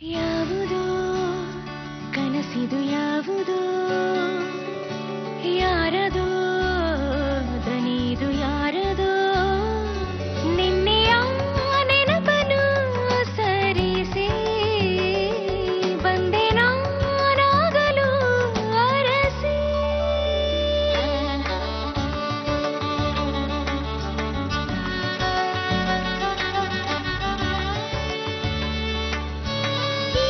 ಯಾವುದೋ ಕನಸಿದು ಯಾವುದೋ ಯಾರದೋ ದನಿದು ಯಾರದೋ ನಿನ್ನೆಯ ನೆನಪನು ಸರಿಸಿ ಬಂದೆ ನಾನಾಗಲು ಅರಸಿ ಈ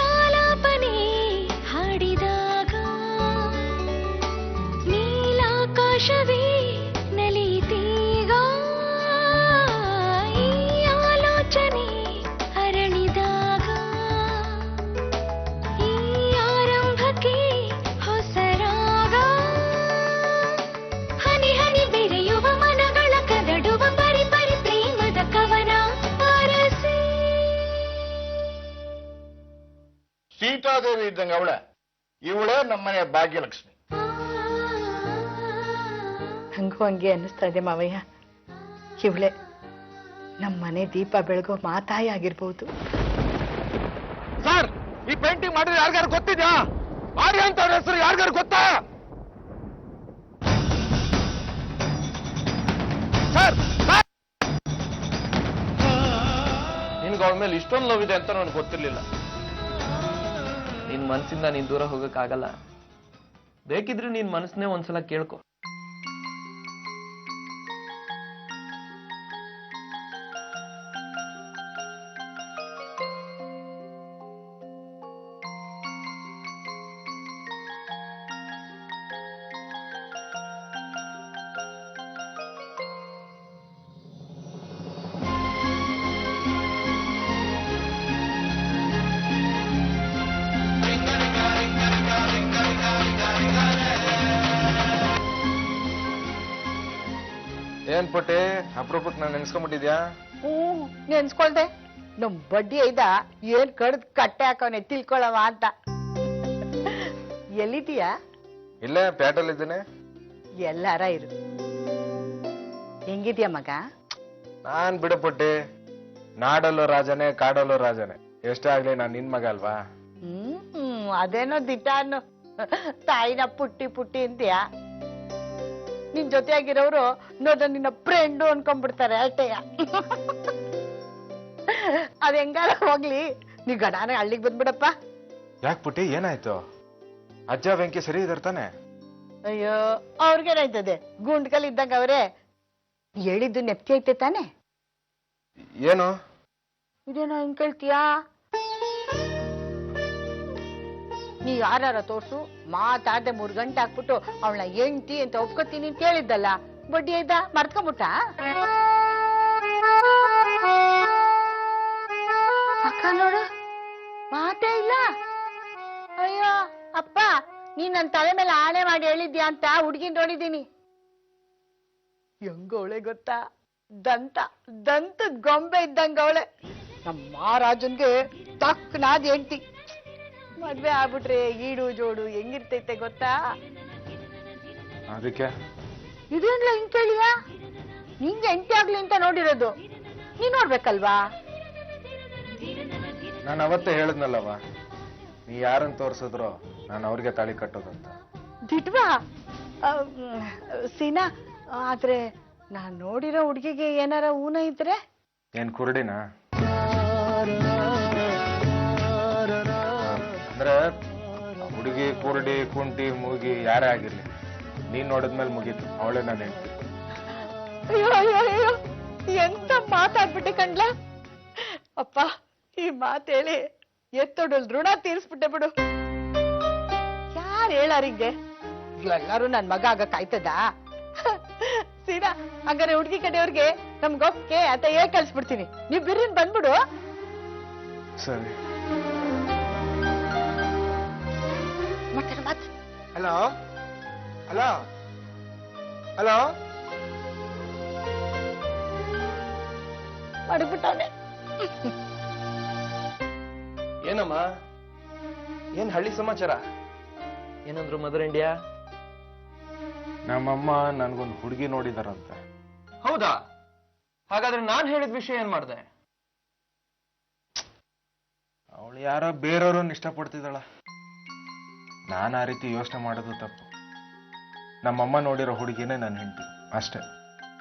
ಆಲಾಪನೆ ಹಾಡಿದಾಗ ನೀಲಾಕಾಶವೇ ನಲಿತೀಗ ಈ ಆಲೋಚನೆ ಅರಳಿದಾಗ ಈ ಆರಂಭಕ್ಕೆ ಹೊಸರಾಗ ಹನಿ ಹನಿ ಬೆರೆಯುವ ಮನಗಳ ಕದಡುವ ಪರಿ ಪರಿ ಪ್ರೇಮದ ಕವನ ಅರಸಿ ಸೀತಾದೇವಿ ಇದ್ದಂಗೆ ಇವಳೇ ನಮ್ಮನೆ ಭಾಗ್ಯಲಕ್ಷ್ಮಿ. ಹಂಗೂ ಹಂಗೆ ಅನ್ನಿಸ್ತಾ ಇದೆ ಮಾವಯ್ಯ. ಇವಳೆ ನಮ್ಮನೆ ದೀಪ ಬೆಳಗೋ ಮಾತಾಯಿ ಆಗಿರ್ಬೋದು. ಸರ್, ಈ ಪೇಂಟಿಂಗ್ ಮಾಡಿದ್ರೆ ಯಾರಿಗಾರು ಗೊತ್ತಿದ್ಯಾ? ಆರ್ಯ ಅಂತ ಅವ್ರ ಹೆಸರು ಯಾರಿಗಾರು ಗೊತ್ತಾ? ಸರ್, ನಿನ್ಗೆ ಅವಳ ಮೇಲೆ ಇಷ್ಟೊಂದು ಲವ್ ಇದೆ ಅಂತ ನನಗೆ ಗೊತ್ತಿರ್ಲಿಲ್ಲ. ನಿನ್ ಮನ್ಸಿಂದ ನೀನ್ ದೂರ ಹೋಗಕ್ಕಾಗಲ್ಲ. ಬೇಕಿದ್ರೆ ನೀನ್ ಮನಸ್ಸನ್ನೇ ಒಂದ್ಸಲ ಕೇಳ್ಕೊ. ಏನ್ ಪುಟ್ಟಿ, ಅಪ್ರೂಪಕ್ಕೆ ನಾನು ನೆನ್ಸ್ಕೊಂಡ್ಬಿಟ್ಟಿದ್ಯಾ? ನೆನ್ಸ್ಕೊಳ್ದೆ. ನಮ್ ಬಡ್ಡಿ ಐದ ಏನ್ ಕಡ್ದ್ ಕಟ್ಟೆ ಹಾಕವನೆ ತಿಳ್ಕೊಳವ ಅಂತ. ಎಲ್ಲಿದೀಯಾ? ಇಲ್ಲೇ ಪ್ಯಾಟಲ್ ಇದ್ದೇನೆ. ಎಲ್ಲಾರ ಇರು. ಹೆಂಗಿದ್ಯಾ ಮಗ? ನಾನ್ ಬಿಡು ಪುಟ್ಟಿ, ನಾಡಲ್ಲೋ ರಾಜನೇ ಕಾಡಲ್ಲೋ ರಾಜನೇ. ಎಷ್ಟೇ ಆಗ್ಲಿ ನಾನ್ ನಿನ್ ಮಗ ಅಲ್ವಾ? ಅದೇನೋ ದಿಟ್ಟ ಅನ್ನು ತಾಯಿನ ಪುಟ್ಟಿ ಪುಟ್ಟಿ ಅಂತೀಯ. ನಿನ್ ಜೊತೆಯಾಗಿರೋರು ನೋಡ ನಿನ್ನ ಫ್ರೆಂಡು ಅನ್ಕೊಂಡ್ಬಿಡ್ತಾರೆ ಅಷ್ಟೇಯ. ಅದ್ ಹೆಂಗಾರ ಹೋಗ್ಲಿ, ನೀ ಗಡಾನ ಹಳ್ಳಿಗೆ ಬಂದ್ಬಿಡಪ್ಪ. ಯಾಕೆ ಪುಟ್ಟಿ, ಏನಾಯ್ತು? ಅಜ್ಜ ವೆಂಕಿ ಸರಿ ಇದಾರ ತಾನೆ? ಅಯ್ಯೋ, ಅವ್ರಿಗೇನಾಯ್ತದೆ, ಗುಂಡ್ಕಲ್ ಇದ್ದಂಗ ಅವ್ರೆ. ಹೇಳಿದ್ದು ನೆಪ್ತಿ ಐತೆ ತಾನೆ? ಏನು ಇದೇನೋ ಹಿಂಗ್ ಕೇಳ್ತೀಯಾ? ನೀ ಯಾರ ತೋರ್ಸು, ಮಾತಾಡ್ದೆ 3 ಗಂಟೆ ಹಾಕ್ಬಿಟ್ಟು ಅವಳ ಹೆಂಡ್ತಿ ಅಂತ ಒಪ್ಕೊತೀನಿ ಅಂತ ಹೇಳಿದ್ದಲ್ಲ, ಬಡ್ಡಿ ಐದ ಮರ್ತ್ಕೊಂಬಿಟ್ಟ? ಅಕ್ಕ ನೋಡು, ಮಾತೇ ಇಲ್ಲ. ಅಯ್ಯೋ ಅಪ್ಪ, ನೀನ್ ನನ್ ತಲೆ ಮೇಲೆ ಆಣೆ ಮಾಡಿ ಹೇಳಿದ್ಯಾ ಅಂತ ಹುಡ್ಗಿನ್ ನೋಡಿದೀನಿ. ಹೆಂಗವಳೆ ಗೊತ್ತಾ? ದಂತದ ಗೊಂಬೆ ಇದ್ದಂಗ ಅವಳೆ. ನಮ್ಮ ಮಹಾರಾಜನ್ಗೆ ತಕ್ಕನಾದ ಹೆಂಡ್ತಿ. ಮದ್ವೆ ಆಗ್ಬಿಟ್ರೆ ಈಡು ಜೋಡು ಹೆಂಗಿರ್ತೈತೆ ಗೊತ್ತಾ? ಅದಕ್ಕೆ ಇದೇನ್ಲ ಹಿಂಗ್ ಕೇಳಿಯ? ನಿಂಗೆ ಹೆಂಡತಿ ಆಗ್ಲಿ ಅಂತ ನೋಡಿರೋದು, ನೀನ್ ನೋಡ್ಬೇಕಲ್ವಾ? ನಾನು ಅವತ್ತೇ ಹೇಳಿದ್ನಲ್ಲವ, ನೀ ಯಾರನ್ನ ತೋರ್ಸಿದ್ರು ನಾನು ಅವ್ರಿಗೆ ತಾಳಿ ಕಟ್ಟೋದಂತ. ದಿಟ್ವಾ ಸೀನಾ, ಆದ್ರೆ ನಾನ್ ನೋಡಿರೋ ಹುಡ್ಗಿಗೆ ಏನಾರ ಊನ ಇದ್ರೆ? ಏನ್ ಕುರುಡಿನ? ಅಂದ್ರೆ ಹುಡುಗಿ ಕುರುಡಿ ಕುಂಟಿ ಮೂಗಿ ಯಾರೇ ಆಗಿರ್ಲಿ, ನೀನ್ ನೋಡಿದ್ಮೇಲೆ ಮುಗೀತು, ಅವಳೇ ನಾನು ಹೇಳ್ತೀನಿ. ಅಯ್ಯೋ ಅಯ್ಯೋ ಅಯ್ಯೋ, ಎಂತ ಮಾತಾಡ್ಬಿಟ್ಟೆ ಕಣ್ಲ ಅಪ್ಪ. ಈ ಮಾತು ಹೇಳಿ ಎತ್ತೊಡಲ್ ಋಣ ತೀರಿಸ್ಬಿಟ್ಟೆ ಬಿಡು. ಯಾರು ಹೇಳಾರಿಗೆ? ಎಲ್ಲಾರು ನನ್ ಮಗ ಆಗಕ್ ಆಯ್ತದ? ಸೀದಾ ಹಂಗಾರೆ ಹುಡ್ಗಿ ಕಡೆಯವ್ರಿಗೆ ನಮ್ಗೊಪ್ಗೆ ಅಂತ ಹೇಳಿ ಕಳ್ಸ್ಬಿಡ್ತೀನಿ. ನೀವ್ ಬಿರ್ರಿನ್ ಬಂದ್ಬಿಡು. ಸರಿ. ಹಲೋ ಹಲೋ ಹಲೋ, ಮಾಡಿಬಿಟ್ಟವನೆ. ಏನಮ್ಮ, ಏನ್ ಹಳ್ಳಿ ಸಮಾಚಾರ? ಏನಂದ್ರು ಮದರ್ ಇಂಡಿಯಾ? ನಮ್ಮಮ್ಮ ನನ್ಗೊಂದು ಹುಡುಗಿ ನೋಡಿದಾರಂತೆ. ಹೌದಾ? ಹಾಗಾದ್ರೆ ನಾನ್ ಹೇಳಿದ ವಿಷಯ ಏನ್ ಮಾಡ್ದೆ? ಅವಳು ಯಾರೋ ಬೇರೆಯವ್ರನ್ನ ಇಷ್ಟಪಡ್ತಿದ್ದಾಳ. ನಾನು ಆ ರೀತಿ ಯೋಚನೆ ಮಾಡೋದು ತಪ್ಪು. ನಮ್ಮಮ್ಮ ನೋಡಿರೋ ಹುಡುಗಿನೇ ನನ್ನ ಹೆಂಡತಿ ಅಷ್ಟೇ.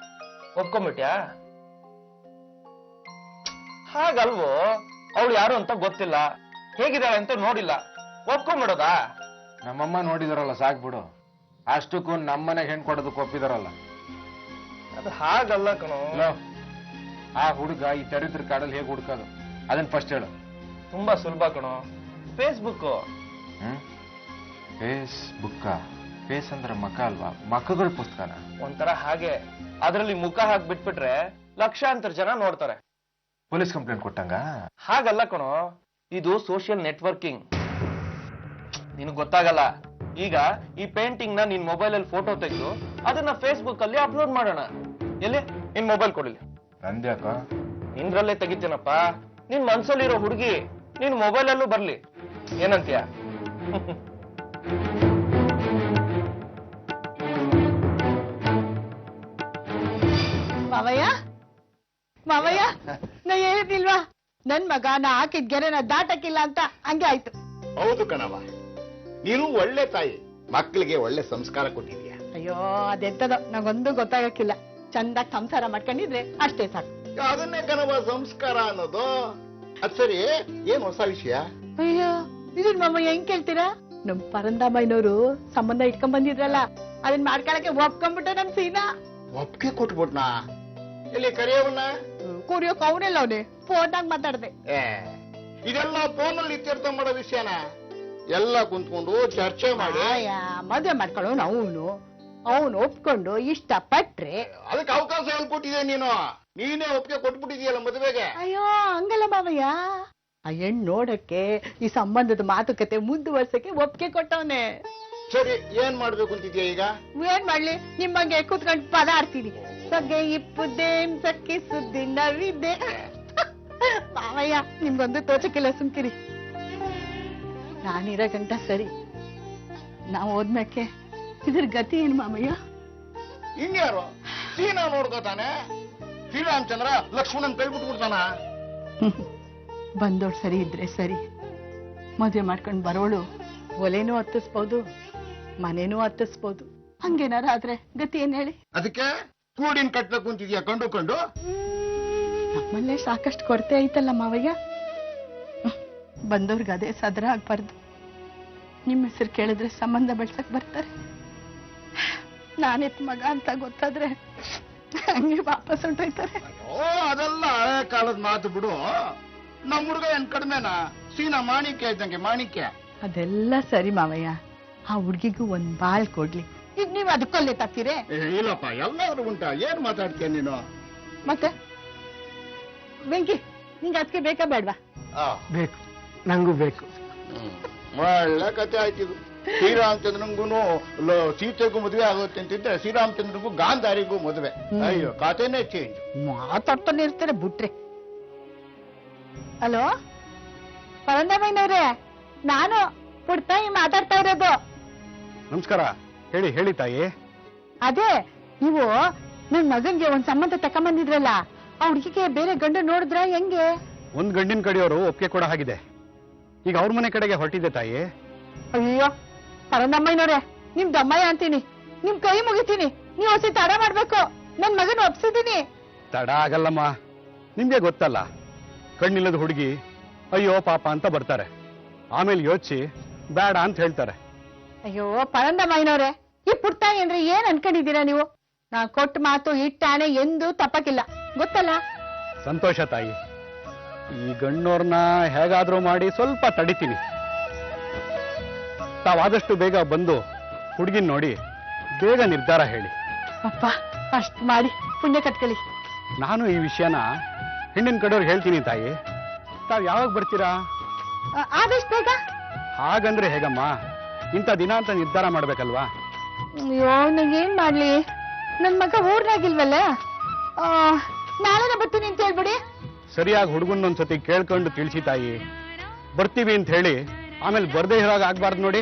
ಒಪ್ಕೊಂಬಿಟ್ಯಾ? ಹಾಗಲ್ವೋ, ಅವಳು ಯಾರು ಅಂತ ಗೊತ್ತಿಲ್ಲ, ಹೇಗಿದ್ದಾಳೆ ಅಂತ ನೋಡಿಲ್ಲ, ಒಪ್ಕೊಂಬಿಡೋದಾ? ನಮ್ಮಮ್ಮ ನೋಡಿದಾರಲ್ಲ ಸಾಕ್ಬಿಡು. ಅಷ್ಟಕ್ಕೂ ನಮ್ಮನೆಗೆ ಹೆಣ್ಣು ಕೊಡೋದಕ್ಕೆ ಒಪ್ಪಿದಾರಲ್ಲ. ಅದು ಹಾಗಲ್ಲ ಕಣೋ. ಆ ಹುಡುಗ ಈ ಚರಿತ್ರ ಕಾಡಲ್ಲಿ ಹೇಗೆ ಹುಡುಕೋದು ಅದನ್ನ ಫಸ್ಟ್ ಹೇಳು. ತುಂಬಾ ಸುಲಭ ಕಣೋ. ಫೇಸ್ಬುಕ್. ಫೇಸ್ಬುಕ್ಕ? ಫೇಸ್ ಅಂದ್ರೆ ಮಕ ಅಲ್ವಾ? ಮಕಗಳ ಪುಸ್ತಕನ? ಒಂಥರ ಹಾಗೆ. ಅದ್ರಲ್ಲಿ ಮುಖ ಹಾಕಿ ಬಿಟ್ಬಿಟ್ರೆ ಲಕ್ಷಾಂತರ ಜನ ನೋಡ್ತಾರೆ. ಪೊಲೀಸ್ ಕಂಪ್ಲೇಂಟ್ ಕೊಟ್ಟಂಗ? ಹಾಗಲ್ಲ ಕಣೋ, ಇದು ಸೋಷಿಯಲ್ ನೆಟ್ವರ್ಕಿಂಗ್. ನಿನಗ್ ಗೊತ್ತಾಗಲ್ಲ. ಈಗ ಈ ಪೇಂಟಿಂಗ್ ನ ನಿನ್ ಮೊಬೈಲ್ ಅಲ್ಲಿ ಫೋಟೋ ತೆಗೆದು ಅದನ್ನ ಫೇಸ್ಬುಕ್ ಅಲ್ಲಿ ಅಪ್ಲೋಡ್ ಮಾಡೋಣ. ಎಲ್ಲಿ? ನಿನ್ ಮೊಬೈಲ್ ಕೊಡಲಿ. ನಂದ್ಯಾಕ? ನಿಂದ್ರಲ್ಲೇ ತೆಗಿತೀನಪ್ಪ. ನಿನ್ ಮನ್ಸಲ್ಲಿರೋ ಹುಡುಗಿ ನಿನ್ ಮೊಬೈಲ್ ಅಲ್ಲೂ ಬರ್ಲಿ. ಏನಂತೀಯ? ಮಾವಯ್ಯ, ಮಾವಯ್ಯ, ನಾ ಹೇಳಿದ್ನಿಲ್ವಾ ನನ್ ಮಗ ನಾ ಹಾಕಿದ್ ಗೆರೆನ ದಾಟಕ್ಕಿಲ್ಲ ಅಂತ? ಹಂಗೆ ಆಯ್ತು. ಹೌದು ಕಣವ, ನೀನು ಒಳ್ಳೆ ತಾಯಿ, ಮಕ್ಕಳಿಗೆ ಒಳ್ಳೆ ಸಂಸ್ಕಾರ ಕೊಟ್ಟಿದ್ಯಾ. ಅಯ್ಯೋ ಅದೆಂತದೋ ನಂಗೊಂದು ಗೊತ್ತಾಗಕ್ಕಿಲ್ಲ. ಚಂದಾಗಿ ಸಂಸಾರ ಮಾಡ್ಕೊಂಡಿದ್ರೆ ಅಷ್ಟೇ ಸಾಕು. ಅದನ್ನೇ ಕಣವ ಸಂಸ್ಕಾರ ಅನ್ನೋದು. ಅದ್ ಸರಿ, ಏನ್ ಹೊಸ ವಿಷಯ? ಅಯ್ಯೋ ಇದನ್ ಮಾಮಯ್ಯ ಹೆಂಗ್ ಕೇಳ್ತೀರಾ? ನಮ್ ಪರಂದಾಮಯ್ಯನವರು ಸಂಬಂಧ ಇಟ್ಕೊಂಡ್ ಬಂದಿದ್ರಲ್ಲ, ಅದನ್ನ ಮಾಡ್ಕೊಳಕ್ಕೆ ಒಪ್ಕೊಂಡ್ಬಿಟ್ಟ ನಮ್ ಸೀನಾ. ಒಪ್ಪಿಗೆ ಕೊಟ್ಬಿಟ್ನಾ? ಎಲ್ಲಿ ಕರೆಯವನ್ನ? ಕುರಿಯೋಕ್ ಅವನೆಲ್ಲ ಅವನೇ ಫೋನ್ನಾಗ ಮಾತಾಡ್ದೆ. ಇದೆಲ್ಲ ಫೋನಲ್ಲಿ ಇತ್ಯರ್ಥ ಮಾಡೋ ವಿಷಯನ ಎಲ್ಲ ಕುಂತ್ಕೊಂಡು ಚರ್ಚೆ ಮಾಡಿ ಮದ್ವೆ ಮಾಡ್ಕೊಳ್ಳೋನು ಅವನು ಒಪ್ಕೊಂಡು ಇಷ್ಟಪಟ್ರೆ ಅದಕ್ಕೆ ಅವಕಾಶ ಏನ್ ಕೊಟ್ಟಿದೆ ನೀನು? ನೀನೇ ಒಪ್ಪಿಗೆ ಕೊಟ್ಬಿಟ್ಟಿದೀಯಲ್ಲ ಮದುವೆಗೆ. ಅಯ್ಯೋ ಹಂಗಲ್ಲ ಮಾವಯ್ಯ, ಆ ಹೆಣ್ಣು ನೋಡಕ್ಕೆ ಈ ಸಂಬಂಧದ ಮಾತುಕತೆ ಮುಂದುವರ್ಸಕ್ಕೆ ಒಪ್ಪಿಗೆ ಕೊಟ್ಟವನೆ. ಸರಿ, ಏನ್ ಮಾಡ್ಬೇಕು ಅಂತಿದ್ಯಾ ಈಗ? ಏನ್ ಮಾಡ್ಲಿ, ನಿಮ್ಮಂಗೆ ಕೂತ್ಕೊಂಡು ಪದ ಆಡ್ತೀನಿ. ಸಗ್ಗೆ ಇಪ್ಪುದೇಂ ಸಕ್ಕಿ ಸುದ್ದಿ ನವಿದೆ. ಮಾವಯ್ಯ ನಿಮ್ಗೊಂದು ತೋಚಕ್ಕಿಲ್ಲ, ಸುಮ್ಕಿರಿ. ನಾನಿರೋ ಗಂಟ ಸರಿ, ನಾವು ಹೋದ್ಮ್ಯಾಕೆ ಇದ್ರ ಗತಿ ಏನ್ ಮಾಮಯ್ಯ? ಇನ್ಯಾರು? ಸೀನಾ ನೋಡ್ಕೋತಾನೆ. ಶ್ರೀರಾಮಚಂದ್ರ ಲಕ್ಷ್ಮಣನ್ ಕೈ ಬಿಟ್ಬಿಡ್ತಾನ. ಬಂದೋಳ್ ಸರಿ ಇದ್ರೆ ಸರಿ, ಮದ್ವೆ ಮಾಡ್ಕೊಂಡ್ ಬರೋಳು ಒಲೆನೂ ಹತ್ತಿಸ್ಬೋದು, ಮನೇನೂ ಹತ್ತಿಸ್ಬೋದು. ಹಂಗೇನಾರ ಆದ್ರೆ ಗತಿ ಏನ್ ಹೇಳಿ? ಅದಕ್ಕೆ ಕೂಡಿನ ಕಟ್ಬೇಕು ಅಂತಿದ್ಯಾ ಕಂಡು? ನಮ್ಮಲ್ಲೇ ಸಾಕಷ್ಟು ಕೊರತೆ ಐತಲ್ಲ ಮಾವಯ್ಯ. ಬಂದವ್ರಿಗೆ ಅದೇ ಸದರ ಆಗ್ಬಾರ್ದು. ನಿಮ್ಮ ಹೆಸರು ಕೇಳಿದ್ರೆ ಸಂಬಂಧ ಬೆಳ್ಸಕ್ ಬರ್ತಾರೆ. ನಾನೆತ್ ಮಗ ಅಂತ ಗೊತ್ತಾದ್ರೆ ಹಂಗೆ ವಾಪಸ್ ಹೊಂಟೋಯ್ತಾರೆ. ಓ ಅದೆಲ್ಲ ಹಳೆ ಕಾಲದ ಮಾತು ಬಿಡು. ನಮ್ ಹುಡುಗ ಏನ್ ಕಡಿಮೆನಾ? ಸೀನಾ ಮಾಣಿಕ್ಯ ಇದ್ದಂಗೆ ಮಾಣಿಕ್ಯ. ಅದೆಲ್ಲ ಸರಿ ಮಾವಯ್ಯ, ಆ ಹುಡ್ಗಿಗೂ ಒಂದ್ ಬಾಳ್ ಕೊಡ್ಲಿ. ಈಗ ನೀವ್ ಅದಕ್ಕೊಲ್ಲೆ ತತ್ತೀರೇ? ಇಲ್ಲಪ್ಪ, ಎಲ್ಲಾದ್ರೂ ಉಂಟಾ? ಏನ್ ಮಾತಾಡ್ತೀಯ ನೀನು? ಮತ್ತೆ ಬೆಂಕಿ, ನಿಂಗೆ ಅದಕ್ಕೆ ಬೇಕಾ ಬೇಡ್ವಾ? ಬೇಕು, ನಂಗೂ ಬೇಕು. ಒಳ್ಳೆ ಕತೆ ಆಯ್ತಿದು. ಶ್ರೀರಾಮಚಂದ್ರನಿಗೂ ಸೀತೆಗೂ ಮದುವೆ ಆಗುತ್ತೆ ಅಂತಿದ್ರೆ ಶ್ರೀರಾಮಚಂದ್ರನಿಗೂ ಗಾಂಧಾರಿಗೂ ಮದುವೆ. ಅಯ್ಯೋ ಕತೆನೇ ಚೇಂಜ್. ಮಾತಾಡ್ತಾನೆ ಇರ್ತಾರೆ ಬಿಟ್ರೆ. ಹಲೋ ಪರಂದಾಮಯ್ಯನವ್ರೆ, ನಾನು ಪುಡ್ತಾಯಿ ಮಾತಾಡ್ತಾ ಇರೋದು. ನಮಸ್ಕಾರ. ಹೇಳಿ ಹೇಳಿ ತಾಯಿ. ಅದೇ ನೀವು ನನ್ ಮಗನ್ಗೆ ಒಂದ್ ಸಂಬಂಧ ತಕೊಂಬಂದಿದ್ರಲ್ಲ, ಆ ಹುಡುಗಿಗೆ ಬೇರೆ ಗಂಡು ನೋಡಿದ್ರ ಹೆಂಗೆ? ಒಂದ್ ಗಂಡಿನ ಕಡೆಯವರು ಒಪ್ಪಿಗೆ ಕೊಡ ಹಾಗಿದೆ. ಈಗ ಅವ್ರ ಮನೆ ಕಡೆಗೆ ಹೊರಟಿದೆ ತಾಯಿ. ಅಯ್ಯೋ ಪರಂದಮ್ಮಯ್ಯನವ್ರೆ, ನಿಮ್ ದಮ್ಮಯ್ಯ ಅಂತೀನಿ, ನಿಮ್ ಕೈ ಮುಗಿತೀನಿ. ನೀವ್ ಹೊಸಿ ತಡ ಮಾಡ್ಬೇಕು. ನನ್ ಮಗನ್ ಒಪ್ಸಿದೀನಿ. ತಡ ಆಗಲ್ಲಮ್ಮ, ನಿಮ್ಗೆ ಗೊತ್ತಲ್ಲ, ಕಣ್ಣಿಲ್ಲದ ಹುಡುಗಿ ಅಯ್ಯೋ ಪಾಪ ಅಂತ ಬರ್ತಾರೆ. ಆಮೇಲೆ ಯೋಚಿಸಿ ಬೇಡ ಅಂತ ಹೇಳ್ತಾರೆ. ಅಯ್ಯೋ ಪರಂದಮ್ಮಯ್ಯನವ್ರೆ, ಈ ಪುಟ್ಟಾಯಿ ಅಂದ್ರೆ ಏನ್ ಅನ್ಕೊಂಡಿದ್ದೀರಾ ನೀವು? ನಾ ಕೊಟ್ಟ ಮಾತು ಇಟ್ಟಾಣೆ ಎಂದೂ ತಪ್ಪಕ್ಕಿಲ್ಲ, ಗೊತ್ತಲ್ಲ? ಸಂತೋಷ ತಾಯಿ. ಈ ಗಣ್ಣೋರ್ನ ಹೇಗಾದ್ರೂ ಮಾಡಿ ಸ್ವಲ್ಪ ತಡಿತೀನಿ. ತಾವಾದಷ್ಟು ಬೇಗ ಬಂದು ಹುಡುಗಿನ ನೋಡಿ ಬೇಗ ನಿರ್ಧಾರ ಹೇಳಿ. ಅಪ್ಪ ಅಷ್ಟ್ ಮಾಡಿ ಪುಣ್ಯ ಕಟ್ಕೊಳ್ಳಿ. ನಾನು ಈ ವಿಷಯನ ಹೆಣ್ಣಿನ ಕಡೆಯವ್ರಿಗೆ ಹೇಳ್ತೀನಿ ತಾಯಿ. ತಾವ್ ಯಾವಾಗ ಬರ್ತೀರಾ? ಆದಷ್ಟು ಬೇಗ. ಹಾಗಂದ್ರೆ ಹೇಗಮ್ಮ? ಇಂಥ ದಿನ ಅಂತ ನಿರ್ಧಾರ ಮಾಡ್ಬೇಕಲ್ವಾ? ಅಯ್ಯೋ ಏನ್ ಮಾಡ್ಲಿ, ನನ್ ಮಗ ಊರ್ನಾಗಿಲ್ವಲ್ಲ. ನಾಳೆನ ಬರ್ತೀನಿ ಅಂತ ಹೇಳ್ಬಿಡಿ. ಸರಿಯಾಗಿ ಹುಡುಗನ್ನೊಂದ್ಸತಿ ಕೇಳ್ಕೊಂಡು ತಿಳಿಸಿ ತಾಯಿ. ಬರ್ತೀವಿ ಅಂತ ಹೇಳಿ ಆಮೇಲೆ ಬರ್ದೇ ಇರೋವಾಗ ಆಗ್ಬಾರ್ದು ನೋಡಿ.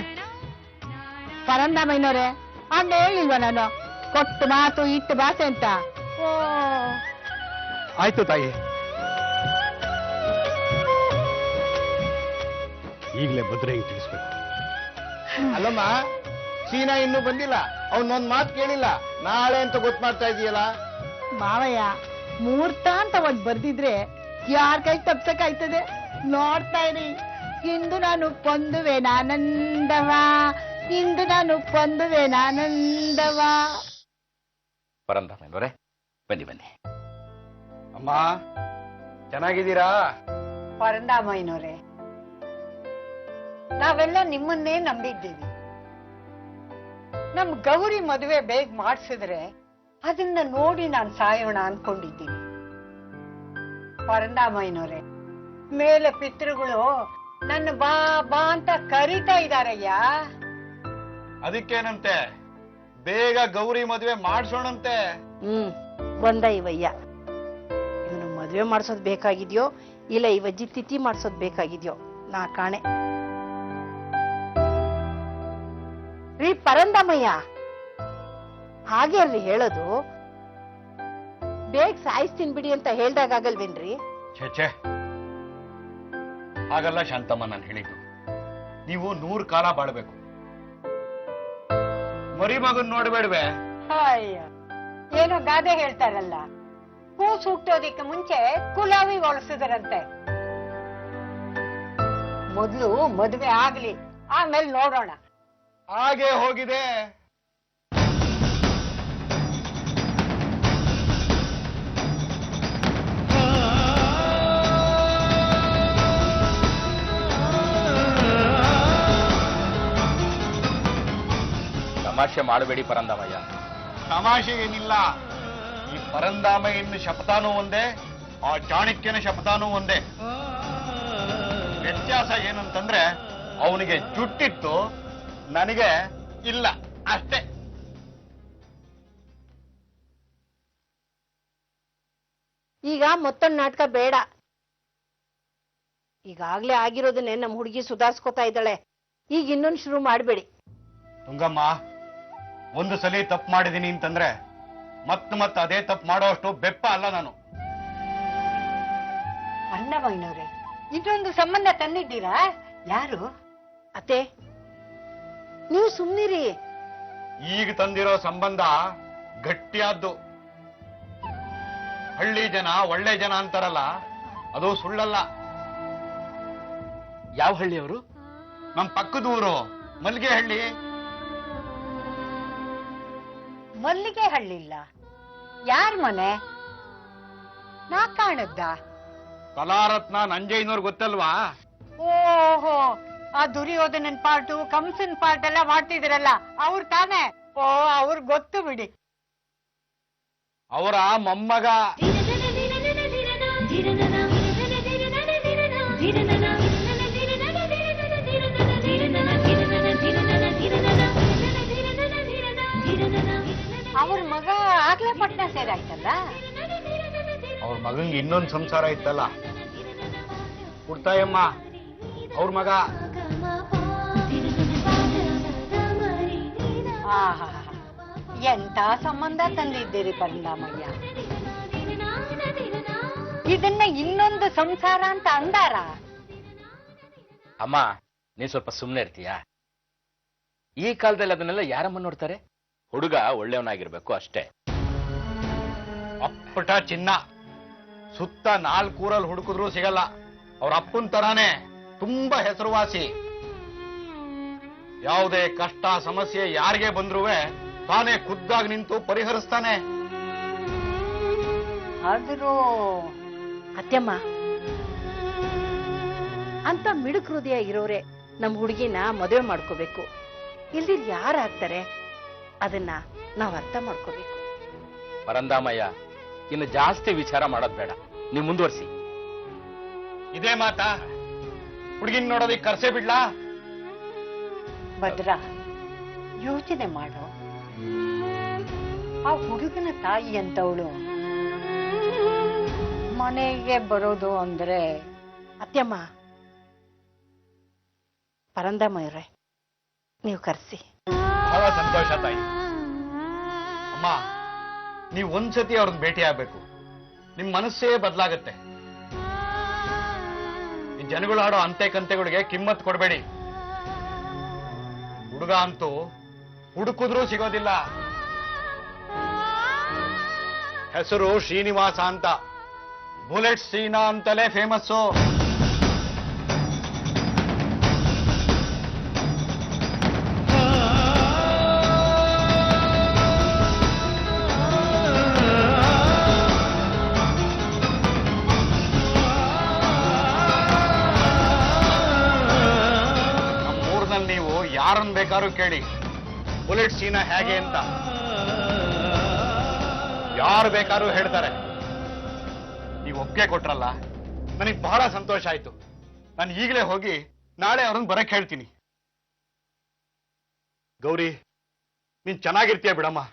ಪರಂದಾಮಯ್ಯನವ್ರೆ, ಹಂಗ ಹೇಳಿಲ್ವ ನಾನು? ಕೊಟ್ಟು ಮಾತು ಇಟ್ಟು ಬಾಸೆ ಅಂತ. ಆಯ್ತು ತಾಯಿ. ಈಗಲೇ ಭದ್ರಂಗೆ ತಿಳಿಸ್ಬೇಕು. ಅಲ್ಲಮ್ಮ, ಸೀನಾ ಇನ್ನೂ ಬಂದಿಲ್ಲ, ಅವನೊಂದ್ ಮಾತು ಕೇಳಿಲ್ಲ, ನಾಳೆ ಅಂತ ಗೊತ್ತು ಮಾಡ್ತಾ ಇದೀಯಲ್ಲ. ಮಾವಯ್ಯ ಮುಹೂರ್ತ ಅಂತ ಒಂದ್ ಬರ್ದಿದ್ರೆ ಯಾರ ಕೈ ತಪ್ಸಕ್ಕಾಯ್ತದೆ? ನೋಡ್ತಾ ಇರಿ, ಇಂದು ನಾನು ಪೊಂದುವೆನಾನಂದವ, ಇಂದು ನಾನು ಪೊಂದುವೆನಾನಂದವ. ಪರಂಧಾಮಯ್ಯನವರೇ, ಬನ್ನಿ ಬನ್ನಿ. ಅಮ್ಮ ಚೆನ್ನಾಗಿದ್ದೀರಾ? ಪರಂದಾಮಯ್ಯನವರೇ, ನಾವೆಲ್ಲ ನಿಮ್ಮನ್ನೇ ನಂಬಿದ್ದೀವಿ. ನಮ್ ಗೌರಿ ಮದುವೆ ಬೇಗ ಮಾಡಿಸಿದ್ರೆ ಅದನ್ನ ನೋಡಿ ನಾನು ಸಾಯೋಣ ಅನ್ಕೊಂಡಿದ್ದೀನಿ. ಪರಂದಾಮಯ್ಯನವರೇ, ಮೇಲೆ ಪಿತೃಗಳು ನನ್ನ ಬಾ ಬಾ ಅಂತ ಕರೀತಾ ಇದಾರಯ್ಯ. ಅದಕ್ಕೇನಂತೆ, ಬೇಗ ಗೌರಿ ಮದುವೆ ಮಾಡ್ಸೋಣಂತೆ. ಬಂದ ಇವಯ್ಯ. ಇವನು ಮದುವೆ ಮಾಡ್ಸೋದ್ ಬೇಕಾಗಿದ್ಯೋ ಇಲ್ಲ ಇವಜ್ಜಿ ತಿಥಿ ಮಾಡ್ಸೋದ್ ಬೇಕಾಗಿದ್ಯೋ ನಾ ಕಾಣೆ. ರೀ ಪರಂದಮಯ್ಯ, ಹಾಗೆ ಅಲ್ರಿ ಹೇಳೋದು? ಬೇಗ ಸಾಯಿಸ್ತೀನಿ ಬಿಡಿ ಅಂತ ಹೇಳ್ದಾಗಲ್ವೇನ್ರಿ? ಛೇ, ಹಾಗಲ್ಲ ಶಾಂತಮ್ಮ, ನಾನು ಹೇಳಿದ್ದು ನೀವು 100 ಕಾಲ ಬಾಳ್ಬೇಕು. ಮರಿ ಮಗನ್ ನೋಡ್ಬೇಡ್ವೆ. ಅಯ್ಯ, ಏನೋ ಗಾದೆ ಹೇಳ್ತಾರಲ್ಲ, ಕೂಸು ಹುಟ್ಟೋದಿಕ್ಕೆ ಮುಂಚೆ ಕುಲಾವಿ ಒಳಸಿದರಂತೆ. ಮೊದ್ಲು ಮದುವೆ ಆಗ್ಲಿ, ಆಮೇಲೆ ನೋಡೋಣ. ಹಾಗೆ ಹೋಗಿದೆ. ತಮಾಷೆ ಮಾಡಬೇಡಿ ಪರಂಧಾಮಯ್ಯ. ತಮಾಷೆ ಏನಿಲ್ಲ. ಈ ಪರಂಧಾಮಯ್ಯನ ಶಪಥನೂ ಒಂದೇ, ಆ ಚಾಣಕ್ಯನ ಶಪಥನೂ ಒಂದೇ. ವ್ಯತ್ಯಾಸ ಏನಂತಂದ್ರೆ ಅವನಿಗೆ ಜುಟ್ಟಿತ್ತು, ನನಗೆ ಇಲ್ಲ, ಅಷ್ಟೇ. ಈಗ ಮತ್ತೊಂದು ನಾಟಕ ಬೇಡ. ಈಗಾಗ್ಲೇ ಆಗಿರೋದನ್ನೇ ನಮ್ ಹುಡುಗಿ ಸುಧಾರಿಸ್ಕೊತಾ ಇದ್ದಾಳೆ. ಈಗ ಇನ್ನೊಂದು ಶುರು ಮಾಡ್ಬೇಡಿ. ತುಂಗಮ್ಮ, ಒಂದು ಸಲ ತಪ್ಪು ಮಾಡಿದೀನಿ ಅಂತಂದ್ರೆ ಮತ್ತೆ ಅದೇ ತಪ್ಪು ಮಾಡೋ ಅಷ್ಟು ಬೆಪ್ಪ ಅಲ್ಲ ನಾನು. ಅನ್ನವಯ್ಯನವ್ರೆ, ಇದೊಂದು ಸಂಬಂಧ ತಂದಿದ್ದೀರಾ? ಯಾರು? ಅತ್ತೆ, ನೀವು ಸುಮ್ನಿರಿ. ಈಗ ತಂದಿರೋ ಸಂಬಂಧ ಗಟ್ಟಿಯಾದ್ದು. ಹಳ್ಳಿ ಜನ ಒಳ್ಳೆ ಜನ ಅಂತಾರಲ್ಲ, ಅದು ಸುಳ್ಳಲ್ಲ. ಯಾವ ಹಳ್ಳಿಯವರು? ನಮ್ ಪಕ್ಕದ ಊರು ಮಲ್ಗೆ ಹಳ್ಳಿ. ಮಲ್ಲಿಗೆ ಹಳ್ಳಿಲ್ಲ? ಯಾರ ಮನೆ? ನಾ ಕಾಣದ್ದ? ಕಲಾರತ್ನ ನಂಜಯ್ಯನವ್ರು ಗೊತ್ತಲ್ವಾ? ಓಹೋ, ಆ ದುರ್ಯೋಧನನ್ ಪಾರ್ಟು ಕಂಸನ್ ಪಾರ್ಟ್ ಎಲ್ಲ ಮಾಡ್ತಿದ್ರಲ್ಲ, ಅವ್ರು ತಾನೇ? ಓ, ಅವ್ರು ಗೊತ್ತು ಬಿಡಿ. ಅವರ ಮೊಮ್ಮಗ. ಅವ್ರ ಮಗ ಆಗ್ಲೇ ಪಟ್ನ ಸೇರಾಯ್ತಲ್ಲ? ಅವ್ರ ಮಗಂಗೆ ಇನ್ನೊಂದು ಸಂಸಾರ ಇತ್ತಲ್ಲ, ಹುಡ್ತಾಯಮ್ಮ, ಅವ್ರ ಮಗ. ಆಹಾ, ಎಂತ ಸಂಬಂಧ ತಂದಿದ್ದೀರಿ ಪರಂದಾಮಯ್ಯ. ಇದನ್ನ ಇನ್ನೊಂದು ಸಂಸಾರ ಅಂತ ಅಂದಾರ? ಅಮ್ಮ, ನೀನ್ ಸ್ವಲ್ಪ ಸುಮ್ಮನೆ ಇರ್ತೀಯಾ? ಈ ಕಾಲದಲ್ಲಿ ಅದನ್ನೆಲ್ಲ ಯಾರಮ್ಮ ನೋಡ್ತಾರೆ? ಹುಡುಗ ಒಳ್ಳೆಯವನಾಗಿರ್ಬೇಕು ಅಷ್ಟೇ. ಅಪ್ಪಟ ಚಿನ್ನ, ಸುತ್ತ 4 ಊರಲ್ಲಿ ಹುಡುಕಿದ್ರು ಸಿಗಲ್ಲ. ಅವ್ರ ಅಪ್ಪನ್ ತರಾನೇ ತುಂಬಾ ಹೆಸರುವಾಸಿ. ಯಾವುದೇ ಕಷ್ಟ ಸಮಸ್ಯೆ ಯಾರಿಗೆ ಬಂದ್ರೂ ತಾನೇ ಖುದ್ದಾಗಿ ನಿಂತು ಪರಿಹರಿಸ್ತಾನೆ. ಆದ್ರೂ ಅತ್ಯಮ್ಮ, ಅಂತ ಮಿಡುಕ್ ಹೃದಯ ಇರೋರೆ ನಮ್ ಹುಡುಗಿನ ಮದುವೆ ಮಾಡ್ಕೋಬೇಕು. ಇಲ್ದಿರ್ ಯಾರಾಗ್ತಾರೆ? ಅದನ್ನ ನಾವ್ ಅರ್ಥ ಮಾಡ್ಕೋಬೇಕು. ಪರಂಧಾಮಯ್ಯ, ಇನ್ನು ಜಾಸ್ತಿ ವಿಚಾರ ಮಾಡೋದ್ ಬೇಡ, ನೀವು ಮುಂದುವರಿಸಿ. ಇದೇ ಮಾತಾ? ಹುಡುಗಿನ ನೋಡೋದಿಕ್ ಕರ್ಸೇ ಬಿಡ್ಲಾ? ಭದ್ರ, ಯೋಚನೆ ಮಾಡು. ಆ ಹುಡುಗನ ತಾಯಿ ಅಂತವಳು ಮನೆಗೆ ಬರೋದು ಅಂದ್ರೆ. ಅತ್ಯಮ್ಮ, ಪರಂದಾಮಯ್ಯರೇ, ನೀವು ಕರ್ಸಿ. ಬಹಳ ಸಂತೋಷ ತಾಯಿ. ಅಮ್ಮ, ನೀವು ಒಂದ್ಸತಿ ಅವ್ರನ್ನ ಭೇಟಿ ಆಗ್ಬೇಕು, ನಿಮ್ ಮನಸ್ಸೇ ಬದಲಾಗತ್ತೆ. ಜನಗಳಾಡೋ ಅಂತೆ ಕಂತೆಗಳಿಗೆ ಕಿಮ್ಮತ್ ಕೊಡಬೇಡಿ. ಹುಡುಗ ಅಂತೂ ಹುಡುಕಿದ್ರೂ ಸಿಗೋದಿಲ್ಲ. ಹೆಸರು ಶ್ರೀನಿವಾಸ ಅಂತ, ಬುಲೆಟ್ ಸೀನಾ ಅಂತಲೇ ಫೇಮಸ್ಸು. ನಮ್ಮೂರಿನಲ್ಲಿ ನೀವು ಯಾರನ್ನ ಬೇಕಾದ್ರೂ ಕೇಳಿ, ಬುಲೆಟ್ ಸೀನಾ ಹೇಗೆ ಅಂತ ಯಾರು ಬೇಕಾದ್ರೂ ಹೇಳ್ತಾರೆ. ನೀವು ಒಪ್ಪಿಗೆ ಕೊಟ್ರಲ್ಲ, ನನಗೆ ಬಹಳ ಸಂತೋಷ ಆಯ್ತು. ನಾನು ಈಗಲೇ ಹೋಗಿ ನಾಳೆ ಅವ್ರನ್ನ ಬರಕ್ ಹೇಳ್ತೀನಿ. ಗೌರಿ, ನೀನ್ ಚೆನ್ನಾಗಿರ್ತೀಯ ಬಿಡಮ್ಮ.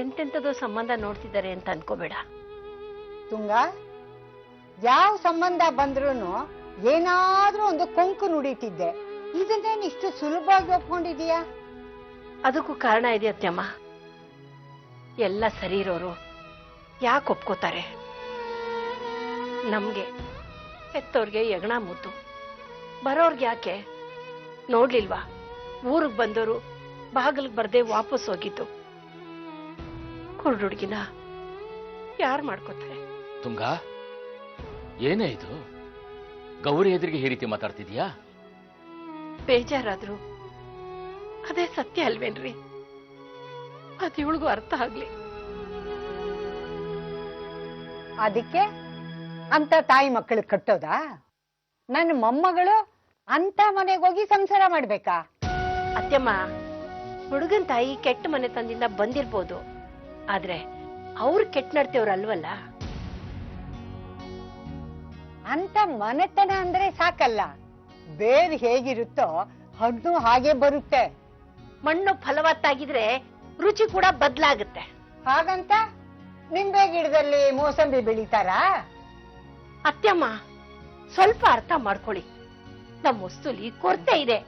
ಎಂತೆಂಥದೋ ಸಂಬಂಧ ನೋಡ್ತಿದ್ದಾರೆ ಅಂತ ಅನ್ಕೋಬೇಡ. ತುಂಗ, ಯಾವ ಸಂಬಂಧ ಬಂದ್ರೂನು ಏನಾದ್ರೂ ಒಂದು ಕೊಂಕು ನುಡಿತಿದ್ದೆ. ಇದನ್ನೇನು ಇಷ್ಟು ಸುಲಭವಾಗಿ ಒಪ್ಕೊಂಡಿದೀಯಾ? ಅದಕ್ಕೂ ಕಾರಣ ಇದೆ ಅತ್ಯಮ್ಮ. ಎಲ್ಲ ಸರಿ ಇರೋರು ಯಾಕೆ ಒಪ್ಕೋತಾರೆ? ನಮ್ಗೆ ಹೆತ್ತೋರ್ಗೆ ಯಗಣ ಮುದ್ದು, ಬರೋರ್ಗೆ ಯಾಕೆ? ನೋಡ್ಲಿಲ್ವಾ, ಊರಿಗೆ ಬಂದವರು ಬಾಗಿಲಿಗೆ ಬರ್ದೆ ವಾಪಸ್ ಹೋಗಿದ್ದು. ಹುಡುಗಿನ ಯಾರು ಮಾಡ್ಕೋತಾರೆ? ತುಂಗ, ಏನೇ ಇದು? ಗೌರಿ ಎದುರಿಗೆ ಈ ರೀತಿ ಮಾತಾಡ್ತಿದ್ಯಾ? ಬೇಜಾರಾದ್ರು ಅದೇ ಸತ್ಯ ಅಲ್ವೇನ್ರಿ? ಅದ್ ಇವಳಿಗೂ ಅರ್ಥ ಆಗ್ಲಿ. ಅದಕ್ಕೆ ಅಂತ ತಾಯಿ ಮಕ್ಕಳು ಕಟ್ಟೋದಾ? ನನ್ನ ಮೊಮ್ಮಗಳು ಅಂತ ಮನೆಗೆ ಹೋಗಿ ಸಂಸಾರ ಮಾಡ್ಬೇಕಾ? ಅತ್ಯಮ್ಮ, ಹುಡುಗನ್ ತಾಯಿ ಕೆಟ್ಟ ಮನೆ ತಂದಿಂದ ಬಂದಿರ್ಬೋದು, ಆದ್ರೆ ಅವ್ರು ಕೆಟ್ಟ ನಡ್ತೇವ್ರಲ್ವಲ್ಲ. ಅಂತ ಮನೆತನ ಅಂದ್ರೆ ಸಾಕಲ್ಲ, ಬೇರೆ ಹೇಗಿರುತ್ತೋ ಹಣ್ಣು ಹಾಗೆ ಬರುತ್ತೆ. ಮಣ್ಣು ಫಲವತ್ತಾಗಿದ್ರೆ ರುಚಿ ಕೂಡ ಬದಲಾಗುತ್ತೆ. ಹಾಗಂತ ನಿಂಬೆ ಗಿಡದಲ್ಲಿ ಮೋಸಂಬಿ ಬೆಳೀತಾರಾ? ಅತ್ಯಮ್ಮ, ಸ್ವಲ್ಪ ಅರ್ಥ ಮಾಡ್ಕೊಳ್ಳಿ. ನಮ್ ವಸ್ತುಲಿ ಕೊರತೆ ಇದೆ,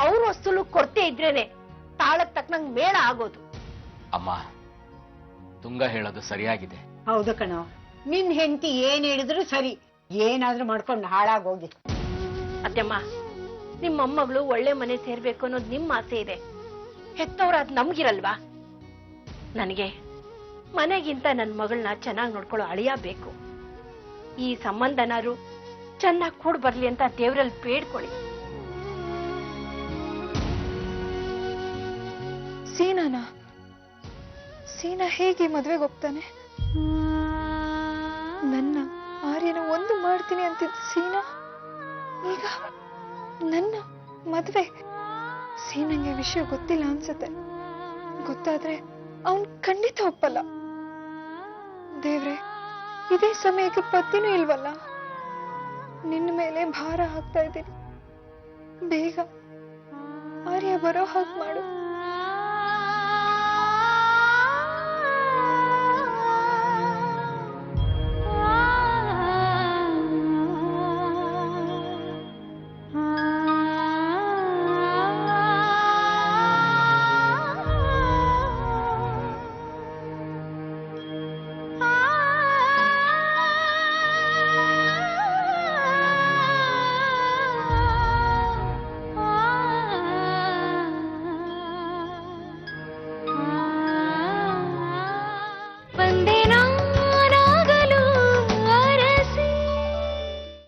ಅವ್ರ ವಸ್ತುಲು ಕೊರತೆ ಇದ್ರೇನೆ ತಾಳಕ್ ತಕ್ಕನಂಗ್ ಮೇಳ ಆಗೋದು. ಅಮ್ಮ, ತುಂಗ ಹೇಳೋದು ಸರಿಯಾಗಿದೆ. ಹೌದು ಕಣೋ, ನಿನ್ ಹೆಂಡತಿ ಏನ್ ಹೇಳಿದ್ರು ಸರಿ, ಏನಾದ್ರೂ ಮಾಡ್ಕೊಂಡು ಹಾಳಾಗೋಗಿ. ಅತ್ಯಮ್ಮ, ನಿಮ್ ಮೊಮ್ಮಗಳು ಒಳ್ಳೆ ಮನೆ ಸೇರ್ಬೇಕು ಅನ್ನೋದು ನಿಮ್ ಆಸೆ ಇದೆ. ಹೆತ್ತವ್ರಾದ್ ನಮ್ಗಿರಲ್ವಾ? ನನಗೆ ಮನೆಗಿಂತ ನನ್ ಮಗಳನ್ನ ಚೆನ್ನಾಗಿ ನೋಡ್ಕೊಳ್ಳೋ ಅಳಿಯ ಬೇಕು. ಈ ಸಂಬಂಧನಾರು ಚೆನ್ನಾಗಿ ಕೂಡ್ ಬರ್ಲಿ ಅಂತ ದೇವ್ರಲ್ಲಿ ಬೇಡ್ಕೊಳ್ಳಿ. ಸೀನಾ ಹೇಗೆ ಮದ್ವೆಗೆ ಹೋಗ್ತಾನೆ? ನನ್ನ ಆರ್ಯನ ಒಂದು ಮಾಡ್ತೀನಿ ಅಂತಿದ್ದ ಸೀನಾ ಈಗ ನನ್ನ ಮದ್ವೆ. ಸೀನಂಗೆ ವಿಷಯ ಗೊತ್ತಿಲ್ಲ ಅನ್ಸುತ್ತೆ. ಗೊತ್ತಾದ್ರೆ ಅವನ್ ಖಂಡಿತ ಒಪ್ಪಲ್ಲ. ದೇವ್ರೆ, ಇದೇ ಸಮಯಕ್ಕೆ ಪತಿನೂ ಇಲ್ವಲ್ಲ. ನಿನ್ನ ಮೇಲೆ ಭಾರ ಹಾಕ್ತಾ ಇದ್ದೀನಿ. ಬೇಗ ಆರ್ಯ ಬರೋ ಹಾಗೆ ಮಾಡು.